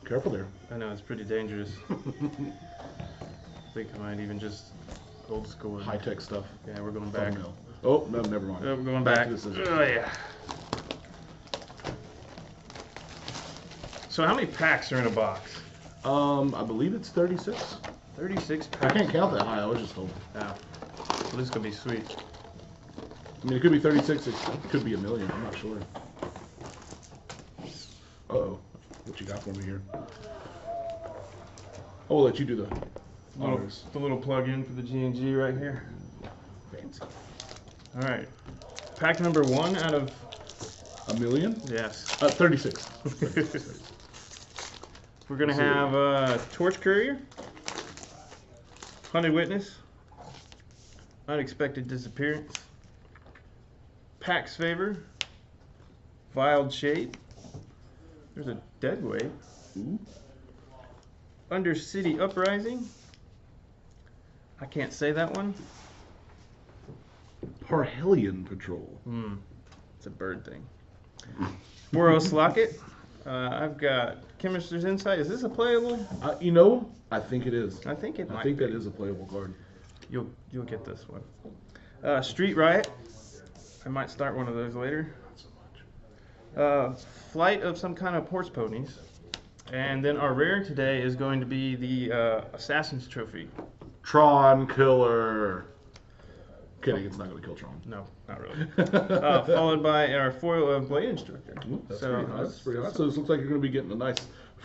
Careful there. I know, it's pretty dangerous. I think I might even just old school. High-tech stuff. Yeah, we're going back. Oh, no, never mind. We're going back. Oh, yeah. So how many packs are in a box? I believe it's 36. 36 packs. I can't count that high. I was just told. Yeah. Well, this could be sweet. I mean, it could be 36. It could be a million. I'm not sure. Uh-oh. What you got for me here? I'll let you do the honors. The little plug-in for the G&G right here. Fancy. All right. Pack number 1 out of... A million? Yes. 36. 36. We're going to have Torch Courier, Hunted Witness, Unexpected Disappearance, Pack's Favor, Veiled Shade, there's a Deadweight, Undercity Uprising, I can't say that one. Parhelion Patrol. It's a bird thing. Boros Locket. I've got Chemist's Insight. Is this a playable? You know, I think it is. I think it might. I think that is a playable card. You'll get this one. Street Riot. I might start one of those later. Not so much. Flight of some kind of horse ponies. And then our rare today is going to be the Assassin's Trophy. Tron Killer. Kidding, it's not going to kill Tron. No, not really. Followed by our foil of Blade Instructor. Ooh, that's so pretty nice. Pretty nice. So this looks like you're going to be getting a nice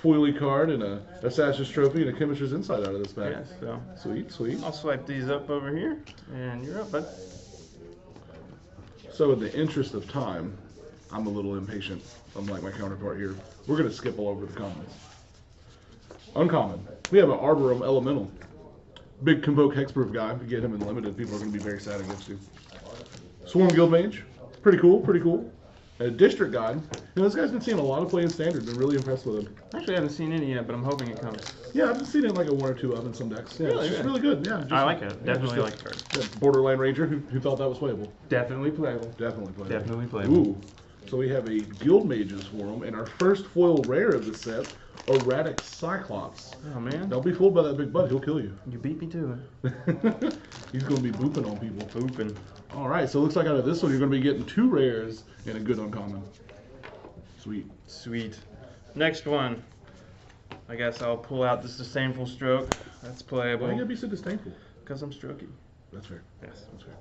foily card and a Assassin's Trophy and a Chemist's Insight out of this pack. Yes, so Sweet, sweet. I'll swipe these up over here, and you're up, bud. So in the interest of time, I'm a little impatient, unlike my counterpart here. We're going to skip all over the commons. Uncommon. We have an Arboretum Elemental. Big Convoke Hexproof guy. If you get him in limited, people are going to be very sad against you. Swarm Guild Mage. Pretty cool, pretty cool. And a District Guide. You know, this guy's been seeing a lot of play in Standard. Been really impressed with him. Actually, I haven't seen any yet, but I'm hoping it comes. Yeah, I've been seeing it like a 1 or 2 of in some decks. Yeah, Really? it's just really good. Yeah, just, I like it. Definitely just like the card. yeah, Borderland Ranger, who thought that was playable. Definitely playable. Definitely playable. Definitely playable. Ooh. So we have a Guild Mages Forum, and our first foil rare of the set, Erratic Cyclops. Oh, man. Don't be fooled by that big butt, he'll kill you. You beat me to it. He's going to be booping on people. Booping. All right, so it looks like out of this one, you're going to be getting 2 rares and a good uncommon. Sweet. Sweet. Next one. I guess I'll pull out this Disdainful Stroke. That's playable. Why you got to be so disdainful? Because I'm strokey. That's fair. Yes. That's fair.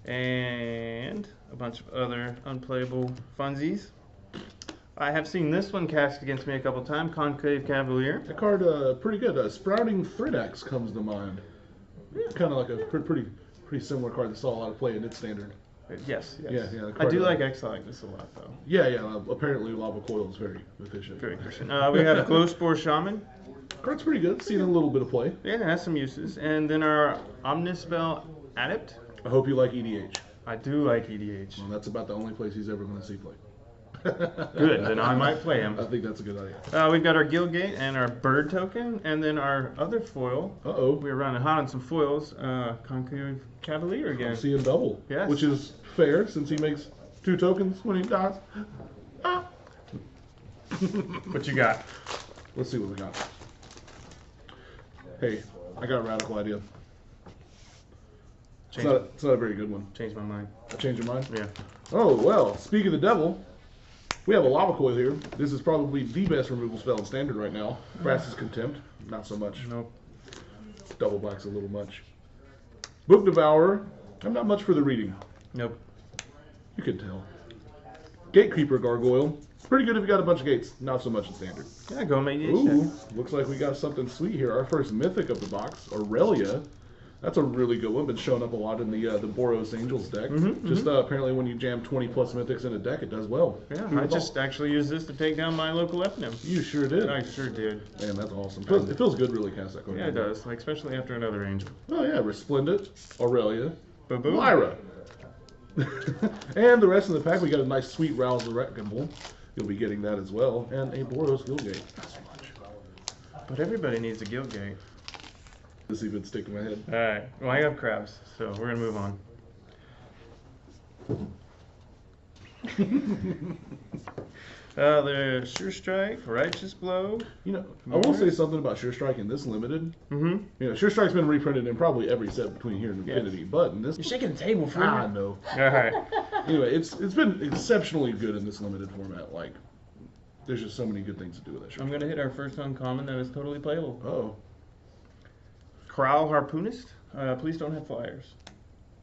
And a bunch of other unplayable funsies. I have seen this one cast against me a couple times, Concave Cavalier. That card, pretty good. Sprouting Thread Axe comes to mind. Kind of like a pretty similar card that saw a lot of play in its Standard. Yes, yes. Yeah. I do like Exile like this a lot, though. Yeah. Apparently, Lava Coil is very efficient. Very efficient. We have Glowspore Shaman. Card's pretty good. Seen a little bit of play. Yeah, it has some uses. And then our Omnispell Adept. I hope you like EDH. I do like EDH. Well, that's about the only place he's ever going to see play. Good, then I might play him. I think that's a good idea. We've got our Guildgate and our Bird token, and then our other foil. Uh-oh. We're running hot on some foils. Concave Cavalier again. See him double. Yes. Which is fair since he makes 2 tokens when he dies. Ah. What you got? Let's see what we got. Hey, I got a radical idea. It's not a very good one. Change my mind. Change your mind? Yeah. Oh, well, speak of the devil, we have a Lava Coil here. This is probably the best removal spell in Standard right now. Brass's Contempt, not so much. Nope. Double Black's a little much. Book Devourer, I'm not much for the reading. Nope. You can tell. Gatekeeper Gargoyle, pretty good if you got a bunch of gates. Not so much in Standard. Yeah, go make it. Ooh, looks like we got something sweet here. Our first Mythic of the box, Aurelia. That's a really good one. Been showing up a lot in the Boros Angels deck. Apparently when you jam 20 plus Mythics in a deck, it does well. Yeah, I just actually used this to take down my local Eponym. You sure did. I sure did. Man, that's awesome. It feels good really cast that card. Yeah, it does. Like especially after another Angel. Oh yeah, Resplendent, Aurelia, Boo-boo. Lyra. And the rest of the pack, we got a nice sweet Rouse the Reckonable. You'll be getting that as well. And a Boros Guildgate. Not so much. But everybody needs a Guildgate. This even stick to my head. Alright, well I have crabs, so we're gonna move on. There's Sure Strike, Righteous Blow. You know, I will say something about Sure Strike in this limited. Mm-hmm. You know, Sure Strike's been reprinted in probably every set between here and Infinity, but in this, You're shaking the table for I know. All right. Anyway, it's been exceptionally good in this limited format. Like, there's just so many good things to do with that. Sure I'm gonna hit our first uncommon that is totally playable. Oh. Corral Harpoonist. Please don't have flyers.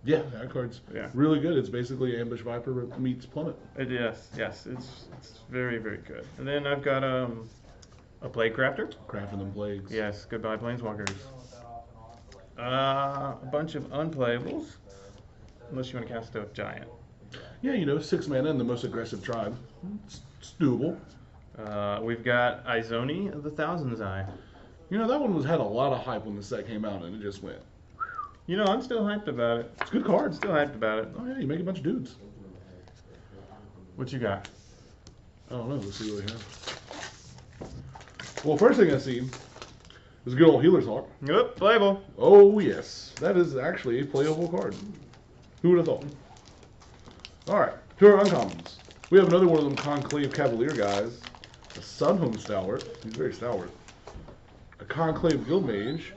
Yeah, that card's really good. It's basically Ambush Viper meets Plummet. Yes, it's very, very good. And then I've got a Plague Crafter. Crafting them plagues. Yes, goodbye Planeswalkers. A bunch of unplayables. Unless you want to cast a giant. Yeah, you know, 6 mana and the most aggressive tribe. It's doable. We've got Izoni of the Thousand's Eye. You know, that one had a lot of hype when the set came out, and it just went. You know, I'm still hyped about it. It's a good card. Still hyped about it. Oh, yeah, you make a bunch of dudes. What you got? I don't know. Let's see what we have. Well, first thing I see is a good old Healer's Hawk. Yep, playable. Oh, yes. That is actually a playable card. Who would have thought? All right, to our uncommons. We have another one of them Conclave Cavalier guys. A Sunhome Stalwart. He's very stalwart. A Conclave Guild Mage.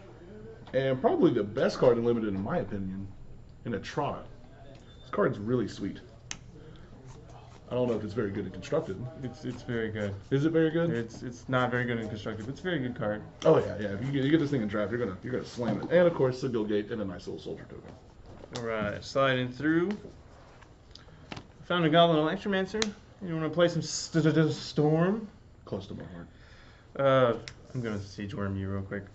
And probably the best card in Limited, in my opinion, in a Trotta. This card's really sweet. I don't know if it's very good and constructed. It's very good. Is it very good? It's not very good and constructed, but it's a very good card. Oh yeah, yeah. If you get this thing in draft, you're gonna slam it. And of course, the Guild Gate and a nice little soldier token. All right, sliding through. Found a Goblin Electromancer. You want to play some Storm? Close to my heart. I'm gonna Siege Worm you real quick.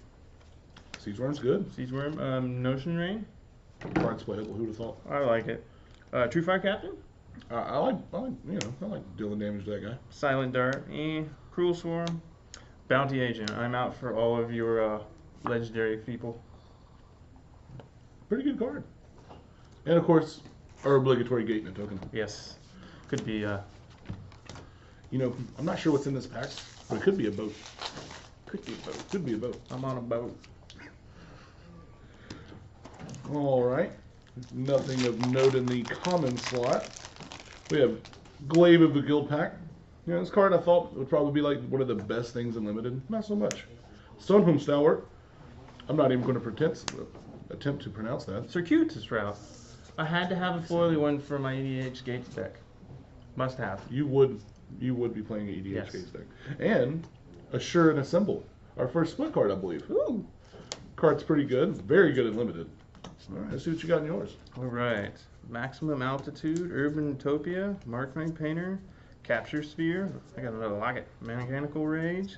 Siege Worm's good. Siege Worm, Notion Rain. Card's playable. Who'd have thought? I like it. True Fire Captain. I like dealing damage to that guy. Silent Dart. Cruel Swarm. Bounty Agent. I'm out for all of your legendary people. Pretty good card. And of course, our obligatory gate and a token. Yes. Could be. You know, I'm not sure what's in this pack, but it could be a boat. Could be a boat. Could be a boat. I'm on a boat. All right. Nothing of note in the common slot. We have Glaive of the Guild Pack. You know, this card I thought would probably be like one of the best things in Limited. Not so much. Sunhome Stalwart. I'm not even going to attempt to pronounce that. Circuitous Route. I had to have a foily one for my EDH Gates deck. Must have. You would be playing an EDH Yes. Gates deck. And Assure and Assemble. Our first split card, I believe. Ooh. Card's pretty good. Very good in Limited. All right, let's see what you got in yours. All right. Maximum Altitude, Urban Utopia, Markman Painter, Capture Sphere. I got another locket. Mechanical Rage.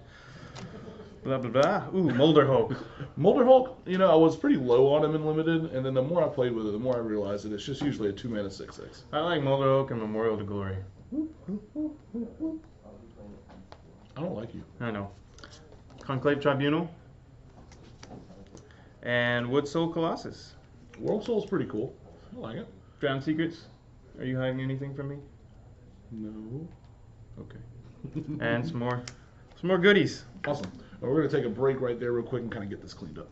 Blah, blah, blah. Ooh, Molder Hulk. Molder Hulk, you know, I was pretty low on him in Limited, and then the more I played with it, the more I realized that it's just usually a 2-mana 6/6. I like Molder Hulk and Memorial to Glory. I don't like you. I know. Conclave Tribunal. And Wood Soul Colossus. World Soul's pretty cool. I like it. Drowned Secrets. Are you hiding anything from me? No. Okay. And some more goodies. Awesome. Well, we're going to take a break right there real quick and kind of get this cleaned up.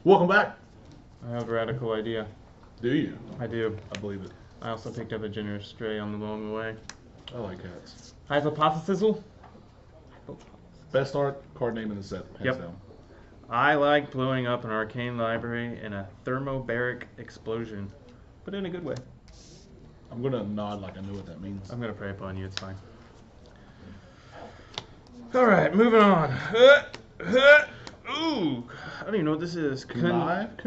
Welcome back. I have a radical idea. Do you? I do. I believe it. I also picked up a generous stray along the way. I like cats. Hypothesizzle. Best art card name in the set, hands down. I like blowing up an arcane library in a thermobaric explosion, but in a good way. I'm going to nod like I know what that means. I'm going to prey upon you, it's fine. Alright, moving on. Ooh, I don't even know what this is. Connive?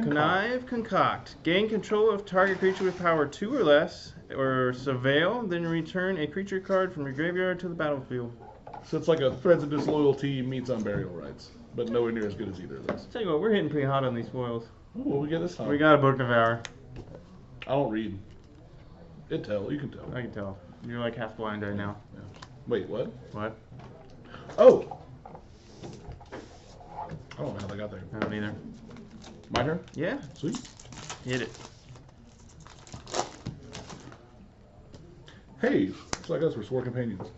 Concoct. Gain control of target creature with power 2 or less, or surveil, then return a creature card from your graveyard to the battlefield. So it's like a Threads of Disloyalty meets Unburial Rights, but nowhere near as good as either of those. Tell you what, we're hitting pretty hot on these foils. Ooh, what we get this time? We got a Book of Hour. I don't read. You can tell. I can tell. You're like half blind right now. Yeah. Wait, what? What? Oh! I don't know how they got there. I don't either. My turn? Yeah, Sweet. hit it. Hey, looks like us. We're swore companions.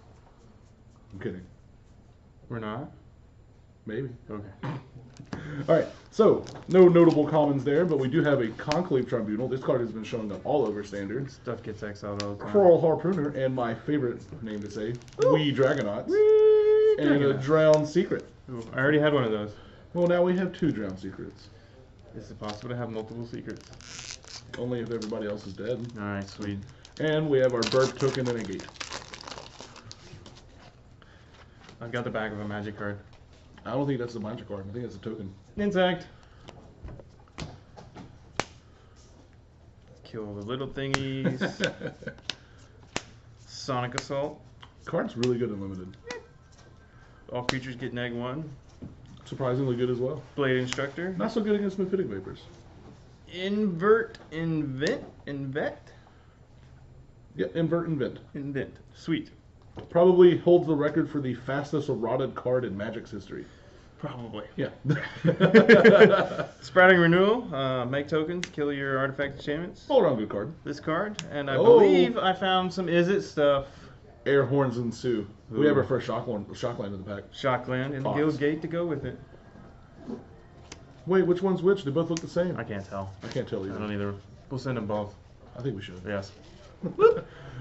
I'm kidding. We're not? Maybe. Okay. All right, so no notable commons there, but we do have a Conclave Tribunal. This card has been showing up all over standards. Stuff gets exiled all the time. Crawl Harpooner, and my favorite name to say, Wee Dragonauts, Whee! and a Drowned Secret. Ooh, I already had one of those. Well, now we have 2 Drowned Secrets. Is it possible to have multiple secrets? Only if everybody else is dead. Alright, sweet. And we have our Burp token and a gate. I've got the back of a magic card. I don't think that's a magic card. I think that's a token. Insect. Kill the little thingies. Sonic Assault. Card's really good and limited. All creatures get -1. Surprisingly good as well. Blade Instructor. Not so good against Mephitic Vapors. Invent. Yeah, Invert Invent. Invent. Sweet. Probably holds the record for the fastest eroded card in Magic's history. Probably. Yeah. Sprouting Renewal. Make tokens. Kill your artifact enchantments. All around good card. This card. And I Oh. believe I found some Is It stuff. Air Horns Ensue. We Ooh. have our first Shockland in the pack. Shockland and Fox. Guild Gate to go with it. Wait, which one's which? They both look the same. I can't tell. I can't tell I either. don't either. We'll send them both. I think we should. Yes.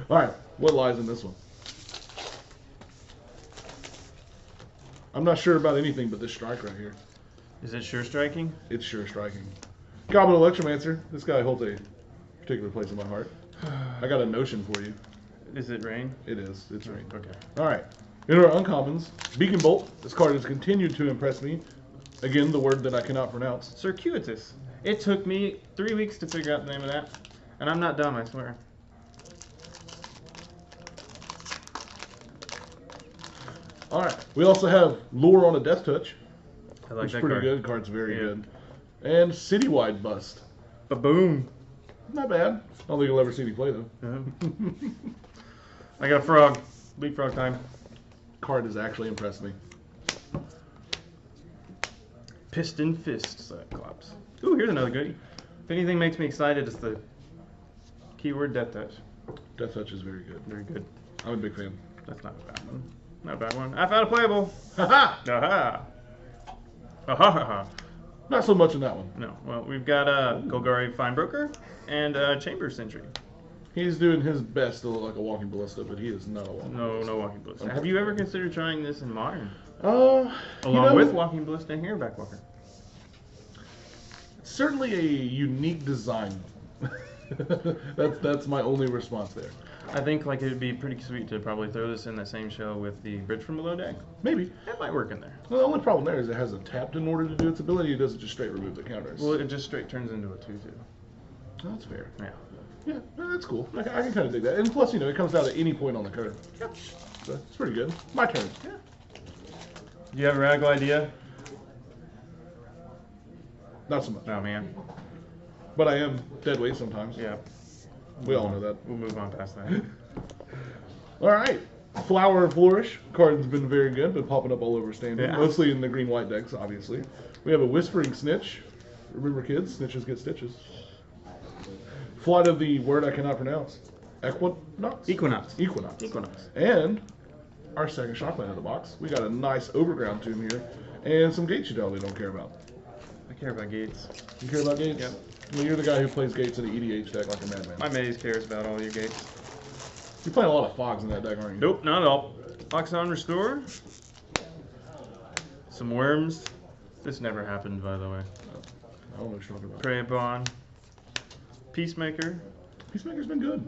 Alright, what lies in this one? I'm not sure about anything but this strike right here. Is it sure striking? It's sure striking. Goblin Electromancer. This guy holds a particular place in my heart. I got a notion for you. Is it rain? It is. It's rain. Okay. Alright. In our uncommons, Beacon Bolt. This card has continued to impress me. Again, the word that I cannot pronounce. Circuitous. It took me 3 weeks to figure out the name of that. And I'm not dumb, I swear. Alright. We also have Lure on a Death Touch. I like Which is that pretty card. good. Card's very Yeah. good. And Citywide Bust. Ba-boom. Not bad. I don't think you'll ever see me play though. I got a frog. Leapfrog time. Card has actually impressed me. Piston Fist Cyclops. Ooh, here's another goodie. If anything makes me excited, it's the keyword Death Touch. Death Touch is very good. Very good. I'm a big fan. That's not a bad one. Not a bad one. I found a playable. Haha! Aha. Aha ha ha. Not so much in that one. No. Well, we've got Golgari Finebroker and Chamber Sentry. He's doing his best to look like a walking ballista, but he is not a walking No, ballista. no Walking Ballista. Have you ever considered trying this in Modern? You Along know, with Walking Ballista and Hareback Walker. certainly a unique design. that's my only response there. I think like it'd be pretty sweet to probably throw this in the same show with the Bridge from Below deck. Maybe. That might work in there. Well, the only problem there is it has a tapped in order to do its ability. It doesn't just straight remove the counters. Well, it just straight turns into a 2/2. Oh, that's fair. Yeah. Yeah, no, that's cool. I can kind of dig that. And plus, it comes out at any point on the card. Yep. So it's pretty good. My turn. Yeah. Do you have a radical idea? Not so much. No, man. But I am dead weight sometimes. Yeah. We all know that. We'll move on past that. All right. Flower and Flourish. Card's been very good. Been popping up all over standard. Yeah. Mostly in the green-white decks, obviously. We have a Whispering Snitch. Remember, kids, snitches get stitches. Flight of the word I cannot pronounce. Equinox? Equinox. Equinox. Equinox. And our second Shockland in the box. We got a nice Overground Tomb here. And some gates you don't care about. I care about gates. You care about gates? Yep. Well, you're the guy who plays gates in the EDH deck like a madman. My maze cares about all your gates. You're playing a lot of fogs in that deck, aren't you? Nope, not at all. Oxon Restore. Some worms. This never happened, by the way. I don't know what you're talking about. Prey upon. Peacemaker. Peacemaker's been good.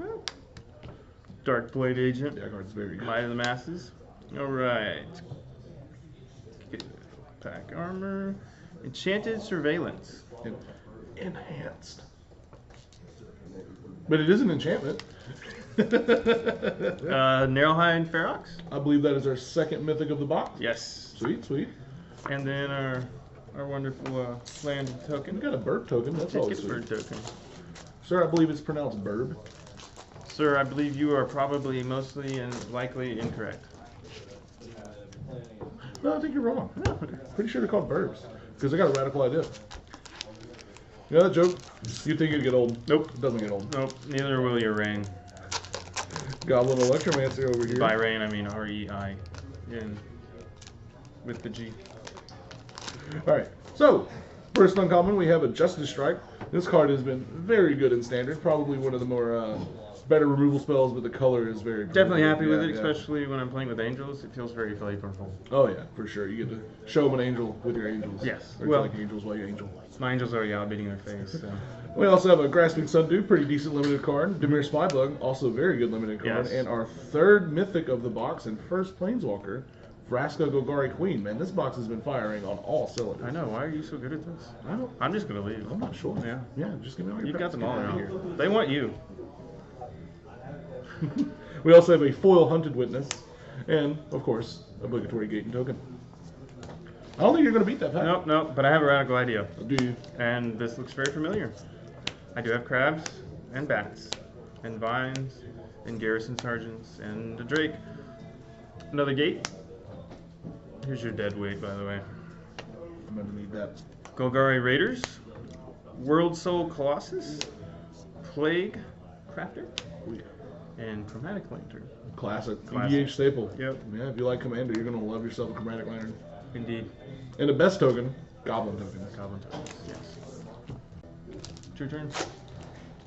Dark Blade Agent. That card's very good. Might of the Masses. Alright. Pack Armor. Enchanted Surveillance. Enhanced. But it is an enchantment. Narrowhide Ferox. I believe that is our second mythic of the box. Yes. Sweet, sweet. And then our wonderful land We token. got a burb token. That's always Ticket sweet. bird token. Sir, I believe it's pronounced burb. Sir, I believe you are probably mostly and likely incorrect. No, I think you're wrong. Pretty sure they're called burbs. Because I got a radical idea. You know that joke? You think it'd get old. Nope. It doesn't get old. Nope, neither will your rain. Goblin Electromancer over here. By rain, I mean R-E-I. In with the G. All right. So, first uncommon, we have a Justice Strike. This card has been very good in Standard. Probably one of the more better removal spells, but the color is very cool. Definitely happy with it, especially when I'm playing with angels. It feels very flavorful. Oh, yeah, for sure. You get to show them an angel with your angels. Yes. Or well, like angels while you angel. My angels are out beating their face. So. We also have a Grasping Sundew, pretty decent limited card. Dimir Spybug, also very good limited card. Yes. And our third mythic of the box and first Planeswalker, Vraska Golgari Queen. Man, this box has been firing on all cylinders. I know. Why are you so good at this? I'm just going to leave. I'm not sure. Yeah. Yeah, just give me all your You've got them all out around here. They want you. We also have a foil Hunted Witness, and, of course, obligatory Gate and Token. I don't think you're going to beat that pack. Nope, but I have a radical idea. Do you? And this looks very familiar. I do have crabs, and bats, and vines, and garrison sergeants, and a drake. Another gate. Here's your dead weight, by the way. I'm going to need that. Golgari Raiders, World Soul Colossus, Plague Crafter, and Chromatic Lantern. Classic. EDH staple. Yep. Yeah, if you like Commander, you're going to love yourself a Chromatic Lantern. Indeed. And the best token, Goblin Token. Goblin tokens, yes. It's your turn.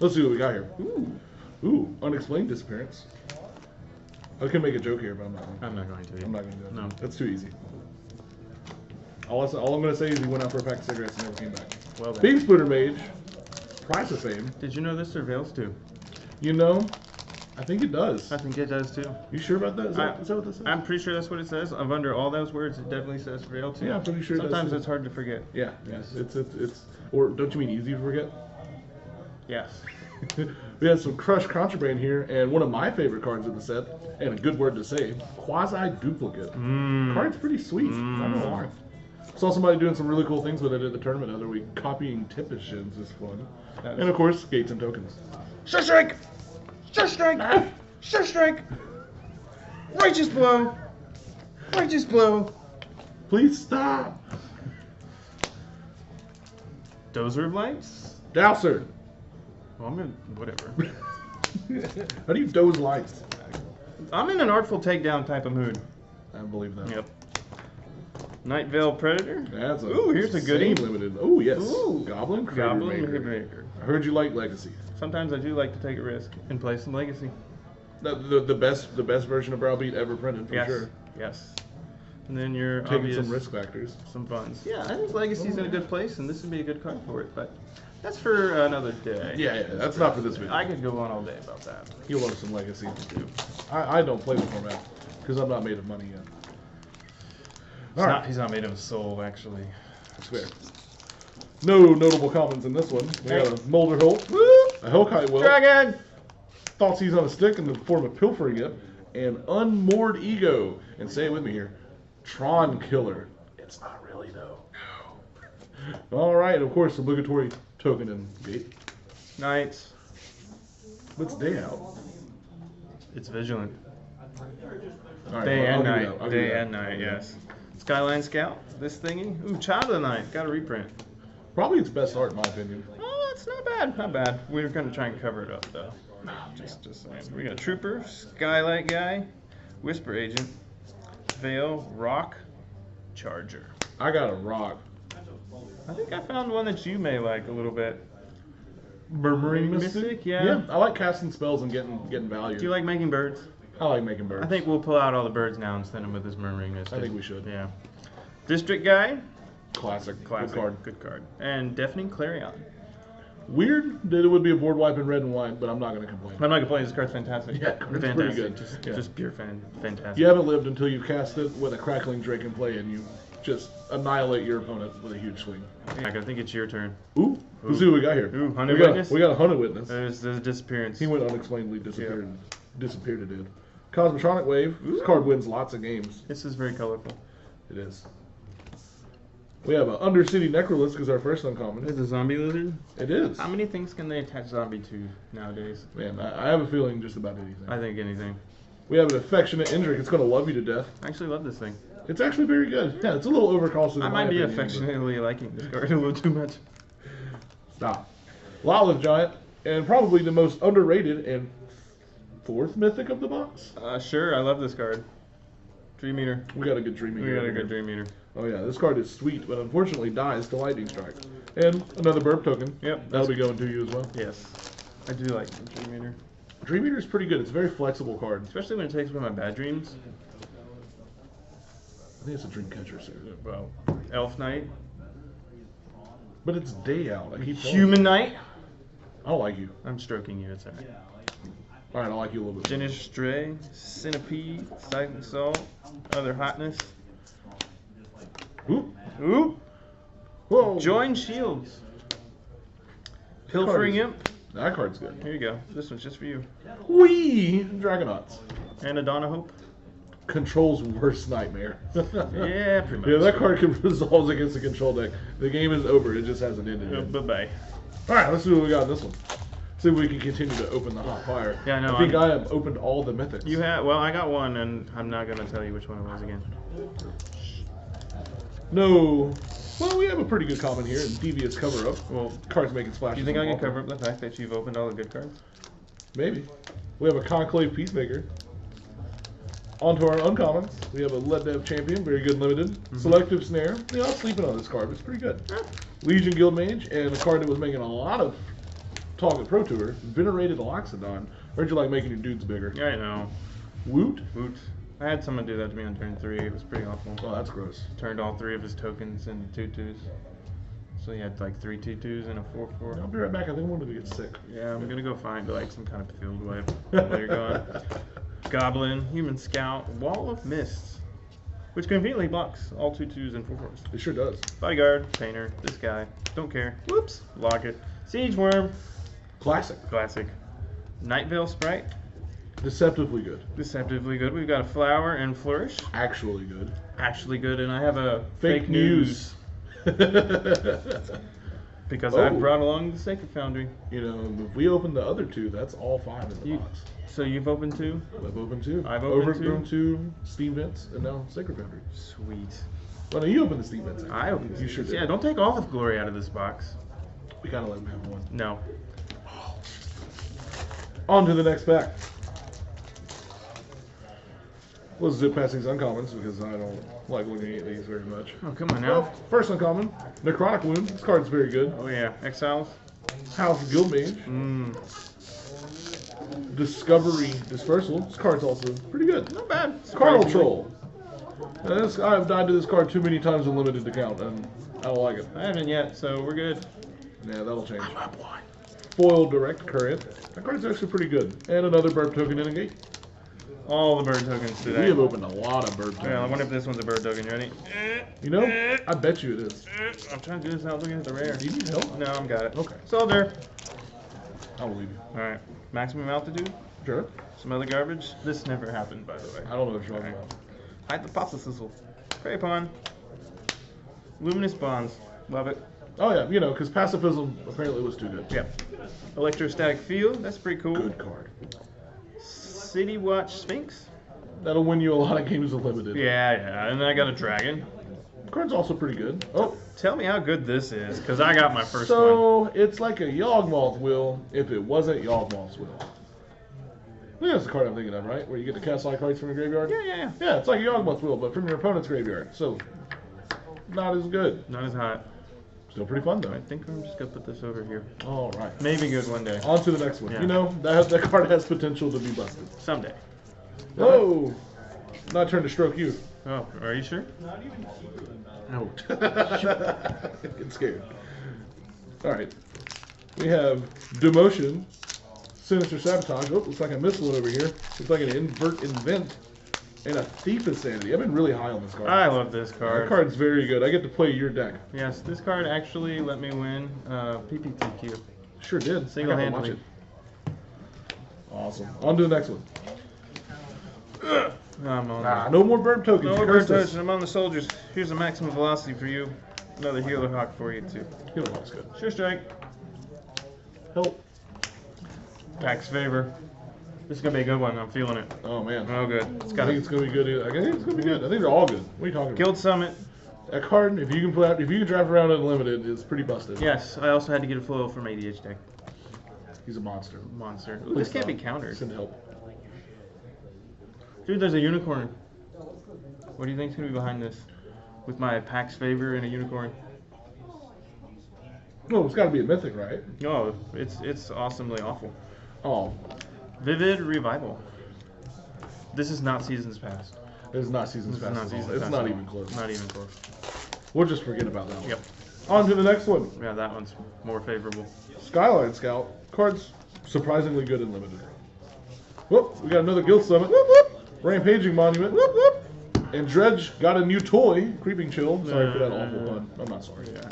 Let's see what we got here. Ooh, Unexplained Disappearance. I can make a joke here, but I'm not going to. I'm not going to. I'm not going to do it. No. That's too easy. All I'm going to say is he went out for a pack of cigarettes and never came back. Well then. Beam Splitter Mage, Price of Fame. Did you know this surveils too? You know, I think it does. I think it does too. You sure about that? Is that what this says? I'm pretty sure that's what it says. Under all those words, it definitely says surveil too. Yeah, I'm pretty sure it does. Sometimes it's hard to forget. Yeah. It's or don't you mean easy to forget? Yes. We have some Crush Contraband here, and one of my favorite cards in the set, and a good word to say, Quasi-Duplicate. Card's pretty sweet. I don't know why. Saw somebody doing some really cool things with it at the tournament the other week. Copying Tipishins is fun. And of course, Gates and Tokens. Sure strike! Sure strike! Sure strike! Righteous blow! Righteous blow! Please stop! Dozer of Lights? Dowser! Well, I'm in whatever. How do you doze lights? I'm in an artful takedown type of mood. I believe that. Yep. Night Veil Predator. That's a here's a goodie. insane limited. Oh yes. Ooh. Goblin Goblin Maker. Maker. I heard you like Legacy. Sometimes I do like to take a risk and play some Legacy. The best version of Browbeat ever printed for sure. Yes. And then you're Taking some risk factors. Some funds. Yeah, I think Legacy's in a good place, and this would be a good card for it. But that's for another day. Yeah, that's not for this video. I could go on all day about that. You love some Legacy too. I don't play the format because I'm not made of money yet. He's not made of a soul, actually. That's fair. No notable comments in this one. We got a Molder Holt, a Hellkite Will, Dragon! Thought He's on a Stick in the form of Pilfering It, and Unmoored Ego. And say it with me here, Tron Killer. It's not really though. No. All right, and of course, obligatory token and gate. Knights. What's day out? It's Vigilant. All right, Day and night. I'll give Day you that. and night, yes. Skyline Scout. This thingy. Ooh, Child of the Night. Got a reprint. Probably its best art in my opinion. Oh, it's not bad. Not bad. We're going to try and cover it up, though. Just saying. We got Trooper, Skylight Guy, Whisper Agent, Veil, Rock, Charger. I got a rock. I think I found one that you may like a little bit. Murmuring Mystic? Yeah. Yeah, I like casting spells and getting value. Do you like making birds? I like making birds. I think we'll pull out all the birds now and send them with this Murmuring Mystic. I think we should. Yeah. District Guy. Classic. Classic. Good card. And Deafening Clarion. Weird that it would be a board wipe in red and white, but I'm not going to complain. I'm not complaining. This card's fantastic. Yeah, it's fantastic. pretty good. Just pure fantastic. You haven't lived until you've cast it with a Crackling Drake in play and you just annihilate your opponent with a huge swing. I think it's your turn. Ooh. Let's see what we got here. Ooh, Hunted Witness? We got a Hunted Witness. There's a disappearance. He went unexplainedly disappeared it. Cosmotronic Wave. This card wins lots of games. This is very colorful. It is. We have an Undercity Necrolisk as our first uncommon. It's a zombie lizard. It is. How many things can they attach zombie to nowadays? Man, I have a feeling just about anything. I think anything. We have an Affectionate Indrik. It's going to love you to death. I actually love this thing. It's actually very good. Yeah, it's a little overcosted. I might be affectionately liking this card a little too much. Stop. Lawless Giant, and probably the most underrated and fourth mythic of the box. Sure, I love this card. Dream Eater. We got a good Dream Eater. We got a good Dream Eater. Oh yeah, this card is sweet, but unfortunately dies to Lightning Strike. And another burp token. Yep. That'll be going to you as well. Yes. I do like the Dream Eater. Dream Eater is pretty good. It's a very flexible card. Especially when it takes away my bad dreams. I think it's a Dream Catcher, sir. Well, Elf Knight. But it's day out. I keep Human Knight. I don't like you. I'm stroking you, it's alright. Alright, I like you a little bit. Genish Stray, Centipede, Silent Salt, Other Hotness. Ooh. Ooh! Whoa. Join Shields. Pilfering Imp. That card's good. Here you go. This one's just for you. Whee! Dragonauts. And a Dawn of Hope. Control's worst nightmare. Yeah, pretty much. Yeah, that card can resolve against a control deck. The game is over. It just hasn't ended yet. Bye-bye. Alright, let's see what we got in this one. See if we can continue to open the hot fire. Yeah, I know. I think I have opened all the mythics. You have, well, I got one, and I'm not going to tell you which one it was again. No. Well, we have a pretty good comment here in Devious Cover Up. Well, Cards making splashes. do you think I can often. cover up the fact that you've opened all the good cards? Maybe. We have a Conclave Peacemaker. On to our uncommons. We have a Lednev Champion, very good limited. Selective Snare. Yeah, I'm sleeping on this card, but it's pretty good. Legion Guild Mage, and a card that was making a lot of talk at Pro Tour, Venerated Loxodon. Heard you like making your dudes bigger. Yeah, I know. Woot? Woot. I had someone do that to me on turn 3. It was pretty awful. Oh, that's gross. Turned all 3 of his tokens into 2/2s. So he had like 3 2/2s and a 4/4. I'll be right back. I think one of them gets sick. Yeah, I'm gonna go find like some kind of field wipe while you're gone. Goblin, Human Scout, Wall of Mists, which conveniently blocks all 2/2s and 4/4s. It sure does. Bodyguard, Painter, this guy, don't care. Whoops, lock it. Siege Worm, Classic. classic. Night Veil Sprite, Deceptively good. deceptively good. We've got a Flower and Flourish, Actually good. actually good, and I have a Fake news. because Oh. I brought along the Sacred Foundry. You know, if we open the other two, that's all 5 in the You- box. So you've opened 2? I've opened 2. I've opened Overgrown 2, Steam Vents, and now Sacred Foundry. Sweet. Well, no, you opened the Steam Vents. I opened. You sure did. Yeah, don't take all of glory out of this box. We gotta let him have one. No. On to the next pack. Let's zip past these uncommons because I don't like looking at these very much. Oh, come on now. Well, first uncommon, Necrotic Wound. This card's very good. Oh yeah, Exiles. House of Guild Mage. Discovery Dispersal. This card's also pretty good. Not bad. Carnal Surprisingly. Troll. I've died to this card too many times in limited to count, and I don't like it. I haven't yet, so we're good. Yeah, that'll change. Foil Direct Current. That card's actually pretty good. And another burp token in a gate. All the bird tokens today. We have opened a lot of burp tokens. Yeah, I wonder if this one's a bird token. You ready? You know, I bet you it is. I'm trying to do this without looking at the rare. Do you need help? No, I'm got it. Okay. Soldier. I'll believe you. Alright. Maximum altitude. Sure. Some other garbage. This never happened, by the way. I don't know what you're talking Alright. about. Hypothesis. Prey Pawn. Luminous Bonds. Love it. Oh yeah, you know, because pacifism apparently was too good. Yep. Electrostatic Field. That's pretty cool. Good card. City Watch Sphinx. That'll win you a lot of games of limited. Yeah. And then I got a dragon. The card's also pretty good. Oh, Tell me how good this is, because I got my first one. so it's like a Yawgmoth will if it wasn't Yawgmoth's will. I think that's the card I'm thinking of, right? Where you get to cast all cards from your graveyard? Yeah. Yeah, it's like a Yawgmoth will, but from your opponent's graveyard. So, not as good. Not as hot. Still pretty fun, I though. think I'm just going to put this over here. All right. Maybe good one day. On to the next one. Yeah. You know, that card has potential to be busted. Someday. Whoa! Not trying to stroke you. Oh, are you sure? No. Get scared. Alright. We have Demotion, Sinister Sabotage. Oh, looks like I missed one over here. Looks like an Invent, and a Thief of Sanity. I've been really high on this card. I love this That card. card's very good. I get to play your deck. Yes, this card actually let me win PPTQ. Sure did. Single-handedly. I got to watch it. Awesome. On to the next one. I'm on No more burn tokens. No more Curse bird us. touch. I'm on the soldiers. Here's a maximum velocity for you. Another healer hawk for you too. Healing Hawk's good. Sure strike. Help. Pax favor. This is gonna be a good one. I'm feeling it. Oh, man. Oh, good. It's I got think a it's going to be good. I think it's going to be good. I think they're all good. What are you talking about? Guild Summit. That card, if you can put out, if you can draft around unlimited, is pretty busted. Yes, I also had to get a foil from ADH deck. He's a monster. Monster. Ooh, Please this can't be stop. countered. Send help. Dude, there's a unicorn. What do you think's gonna be behind this? with my Pax Favor and a unicorn. Oh, it's got to be a mythic, right? Oh, it's awesomely awful. Oh, Vivid Revival. This is not Seasons Past. it's not Seasons This is Past. not at all. Seasons It's Past not at all. even close. Not even close. We'll just forget about that one. Yep. On to the next one. Yeah, that one's more favorable. Skyline Scout. Cards surprisingly good and limited. Whoop, we got another Guild Summit. Whoop, whoop. Rampaging Monument. Whoop, whoop. And Dredge got a new toy. Creeping Chill. Sorry for that awful pun. I'm not sorry. Yeah.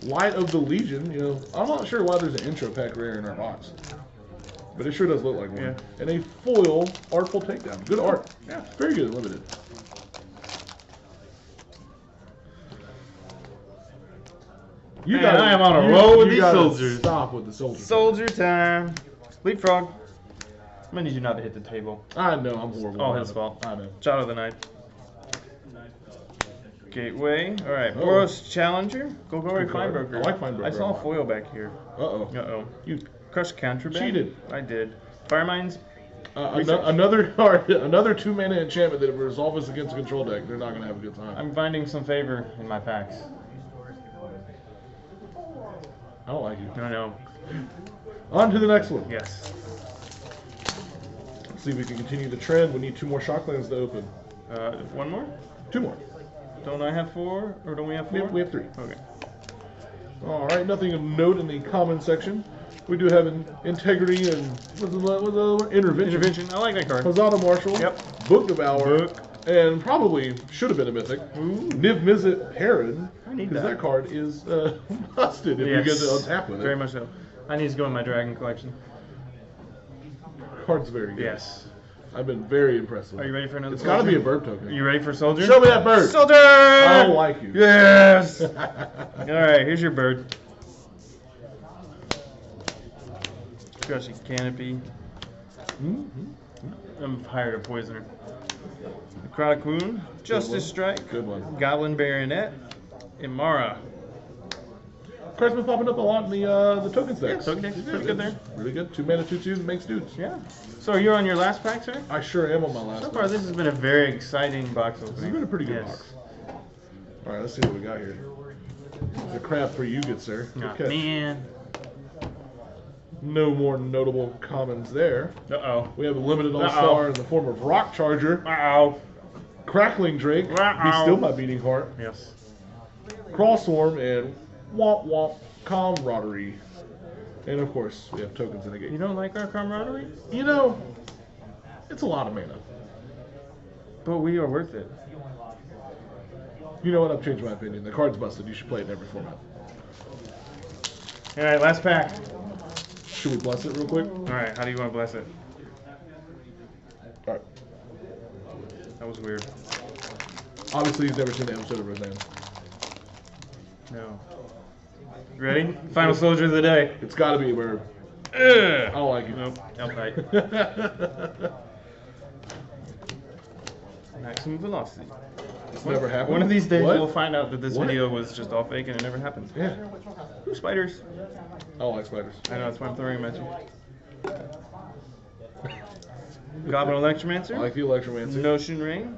Light of the Legion. You know, I'm not sure why there's an intro pack rare in our box. But it sure does look like one. Yeah. And a foil Artful Takedown. Good art. Yeah, very good and limited. You Man, I am on a roll with these gotta soldiers. Stop with the soldiers. Soldier time. Leapfrog. I'm gonna need you not to hit the table. I know, I'm horrible. All at his it. fault. I know. Shot of the night. Gateway. All right. Oh. Boros Challenger. Golgari Good card. Feinberger. I like Feinberger I saw a a foil back here. Uh-oh. Uh-oh. You Crush Contraband. cheated. I did. Firemines. Another card, another 2-mana enchantment that if it resolves against a control deck, they're not going to have a good time. I'm finding some favor in my packs. I don't like you. No, no. On to the next one. Yes. Let's see if we can continue the trend. We need 2 more Shocklands to open. One more? 2 more. Don't I have 4? Or don't we have 4? We have 3. Okay. All right, nothing of note in the common section. We do have an Integrity and what's the other one? Intervention. Intervention. I like that card. Hazada Marshal. Yep. Book Devourer. Book. And probably should have been a mythic. Ooh. Niv Mizzet Heron. I need Because that. that card is busted if you get to untap with it. Very much so. I need to go in my Dragon collection. Card's very good. Yes. I've been very impressed with Are it. you ready for another It's got to be a soldier? bird token. Are you ready for Soldier? Show me that bird. Soldier! I don't like you. Yes! Alright, here's your bird. Crushing Canopy. I'm hired a poisoner. Necrotic Wound. Justice Strike. Good one. Goblin Baronet. Imara. Card's been popping up a lot in the token stacks. token decks, pretty good there. Really good. 2 mana, 2/2 that makes dudes. Yeah. So you're on your last pack, sir? I sure am on my last So one. far, this has been a very exciting box opening. This has been a pretty good Yes. box. All right, let's see what we got here. The crab for you, good sir. Good Oh, catch. man. No more notable commons there. Uh-oh. We have a limited all-star in the form of Rock Charger, Uh-oh. Crackling Drake, Uh-oh. Be Still My Beating Heart, Yes. Crawlstorm, and Womp Womp Camaraderie. And of course, we have tokens in the You gate. don't like our camaraderie? You know, it's a lot of mana. But we are worth it. You know what? I've changed my opinion. The card's busted. You should play it in every format. All right, last pack. Should we bless it real quick? All right, how do you want to bless it? All right. That was weird. Obviously, he's never seen the episode of Roseanne. No. Ready? Final soldier of the day. It's got to be a bird. I Ugh. don't like you. Nope. Outright. Maximum velocity. It's never happened. One of these days What? we'll find out that this What? video was just all fake and it never happened. Yeah. Ooh, spiders. I don't like spiders. I know, that's why I'm throwing them at you. Goblin Electromancer. I like the Electromancer. Notion Ring.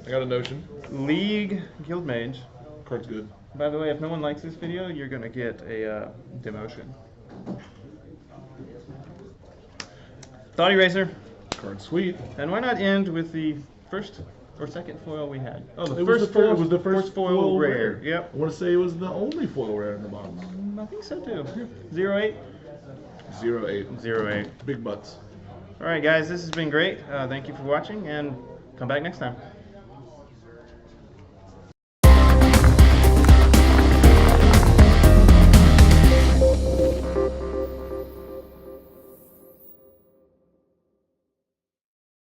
I got a notion. League Guild Mage. Card's good. By the way, if no one likes this video, you're gonna get a demotion. Thought Eraser. Card's sweet. And why not end with the first or second foil we had? Oh, It was the first foil rare. Yep. I want to say it was the only foil rare in the box. I think so too. 08. 08. 08. Big butts. All right, guys, this has been great. Thank you for watching, and come back next time.